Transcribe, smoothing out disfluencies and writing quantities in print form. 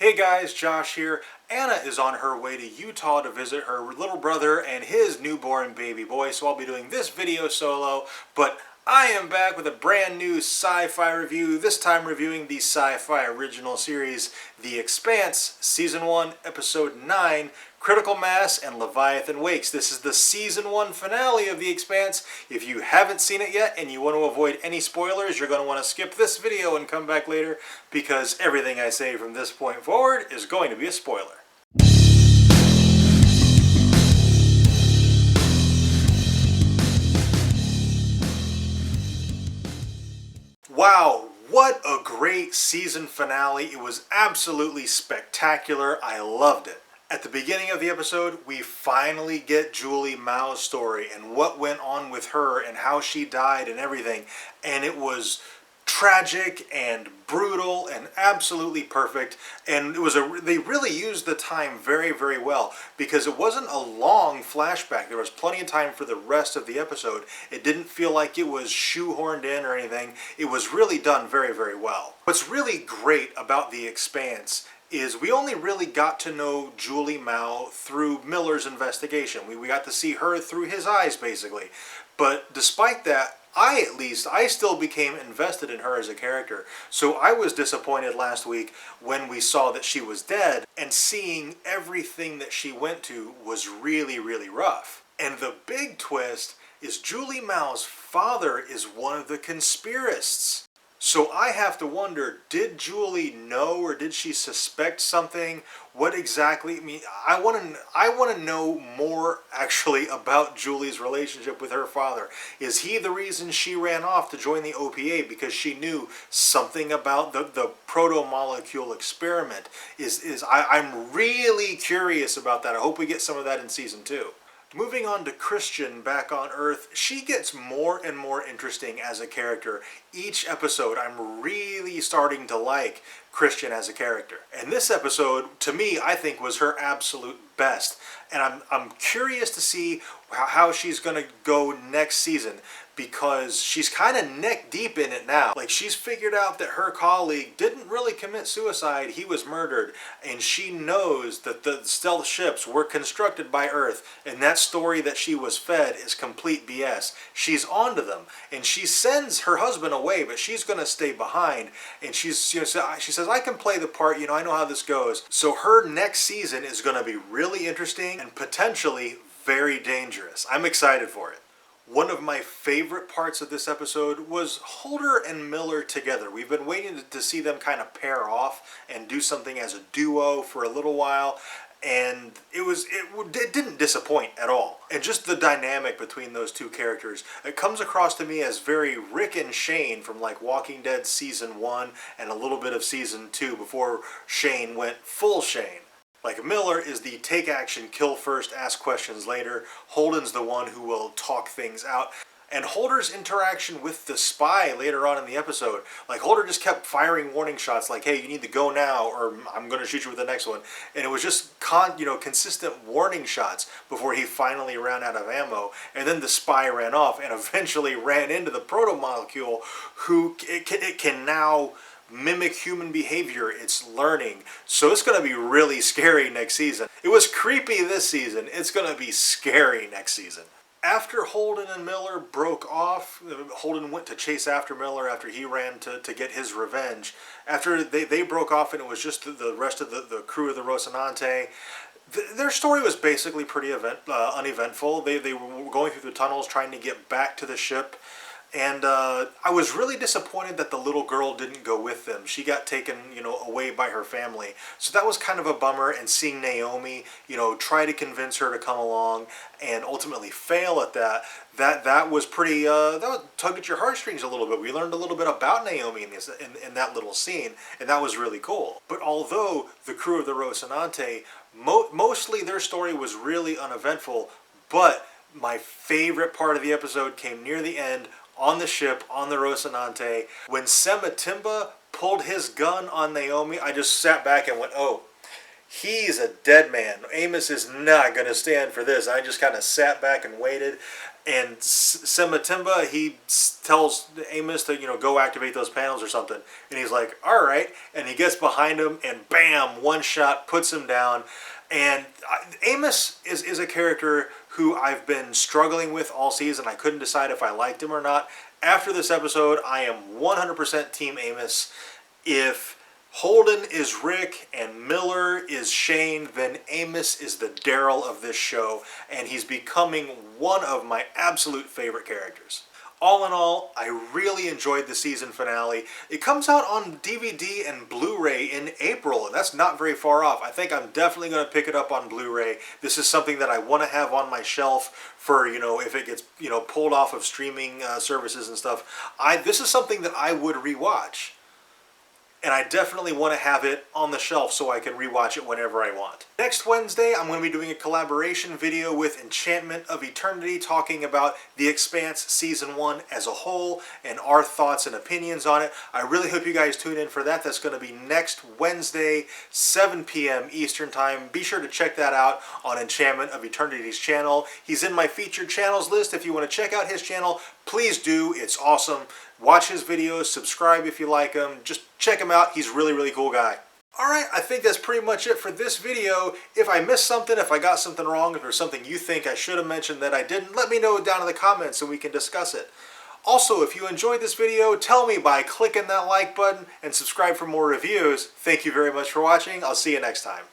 Hey guys, Josh here. Anna is on her way to Utah to visit her little brother and his newborn baby boy, so I'll be doing this video solo, but I am back with a brand new sci-fi review, this time reviewing the sci-fi original series, The Expanse, Season 1, Episode 9, Critical Mass, and Leviathan Wakes. This is the Season 1 finale of The Expanse. If you haven't seen it yet and you want to avoid any spoilers, you're going to want to skip this video and come back later, because everything I say from this point forward is going to be a spoiler. Wow, what a great season finale. It was absolutely spectacular. I loved it. At the beginning of the episode, we finally get Julie Mao's story and what went on with her and how she died and everything. And it was tragic and brutal and absolutely perfect, and they really used the time very, very well, because it wasn't a long flashback. There was plenty of time for the rest of the episode. It didn't feel like it was shoehorned in or anything. It was really done very, very well. What's really great about The Expanse is we only really got to know Julie Mao through Miller's investigation. We got to see her through his eyes, basically. But despite that, I still became invested in her as a character. So I was disappointed last week when we saw that she was dead, and seeing everything that she went to was really, really rough. And the big twist is Julie Mao's father is one of the conspiracists. So I have to wonder, did Julie know, or did she suspect something? What exactly? I mean, I want to know more actually about Julie's relationship with her father. Is he the reason she ran off to join the OPA because she knew something about the proto-molecule experiment? I'm really curious about that. I hope we get some of that in season 2. Moving on to Christian back on Earth, she gets more and more interesting as a character. Each episode, I'm really starting to like Christian as a character. And this episode, to me, I think was her absolute best. And I'm curious to see how she's going to go next season, because she's kind of neck deep in it now. Like, she's figured out that her colleague didn't really commit suicide, he was murdered, and she knows that the stealth ships were constructed by Earth, and that story that she was fed is complete BS. She's onto them, and she sends her husband away, but she's going to stay behind, and she says, I can play the part, I know how this goes. So her next season is going to be really interesting and potentially very dangerous. I'm excited for it. One of my favorite parts of this episode was Holder and Miller together. We've been waiting to see them kind of pair off and do something as a duo for a little while, and it didn't disappoint at all. And just the dynamic between those two characters, it comes across to me as very Rick and Shane from like Walking Dead season 1 and a little bit of season 2 before Shane went full Shane. Like, Miller is the take action, kill first, ask questions later. Holden's the one who will talk things out. And Holder's interaction with the spy later on in the episode, like, Holder just kept firing warning shots like, hey, you need to go now or I'm going to shoot you with the next one. And it was just consistent warning shots before he finally ran out of ammo. And then the spy ran off and eventually ran into the proto-molecule, who it can now mimic human behavior. It's learning. So it's going to be really scary next season. It was creepy this season. It's going to be scary next season. After Holden and Miller broke off, Holden went to chase after Miller after he ran to get his revenge. After they broke off and it was just the rest of the crew of the Rocinante, their story was basically pretty uneventful. They were going through the tunnels trying to get back to the ship. And I was really disappointed that the little girl didn't go with them. She got taken, away by her family. So that was kind of a bummer. And seeing Naomi, try to convince her to come along and ultimately fail at that was pretty, that tugged at your heartstrings a little bit. We learned a little bit about Naomi in that little scene, and that was really cool. But although the crew of the Rocinante, mostly their story was really uneventful, but my favorite part of the episode came near the end, on the ship, on the Rocinante. When Sematimba pulled his gun on Naomi, I just sat back and went, oh, he's a dead man. Amos is not going to stand for this. I just kind of sat back and waited. And Sematimba, he tells Amos to, go activate those panels or something. And he's like, all right. And he gets behind him and bam, one shot, puts him down. And Amos is a character who I've been struggling with all season. I couldn't decide if I liked him or not. After this episode, I am 100% Team Amos. If Holden is Rick and Miller is Shane, then Amos is the Daryl of this show, and he's becoming one of my absolute favorite characters. All in all, I really enjoyed the season finale. It comes out on DVD and Blu-ray in April, and that's not very far off. I think I'm definitely going to pick it up on Blu-ray. This is something that I want to have on my shelf for, if it gets, pulled off of streaming services and stuff. This is something that I would rewatch. And I definitely want to have it on the shelf so I can rewatch it whenever I want. Next Wednesday, I'm going to be doing a collaboration video with Enchantment of Eternity talking about The Expanse Season 1 as a whole and our thoughts and opinions on it. I really hope you guys tune in for that. That's going to be next Wednesday, 7 p.m. Eastern Time. Be sure to check that out on Enchantment of Eternity's channel. He's in my featured channels list. If you want to check out his channel, please do. It's awesome. Watch his videos, subscribe if you like him. Just check him out. He's a really, really cool guy. Alright, I think that's pretty much it for this video. If I missed something, if I got something wrong, if there's something you think I should have mentioned that I didn't, let me know down in the comments so we can discuss it. Also, if you enjoyed this video, tell me by clicking that like button and subscribe for more reviews. Thank you very much for watching. I'll see you next time.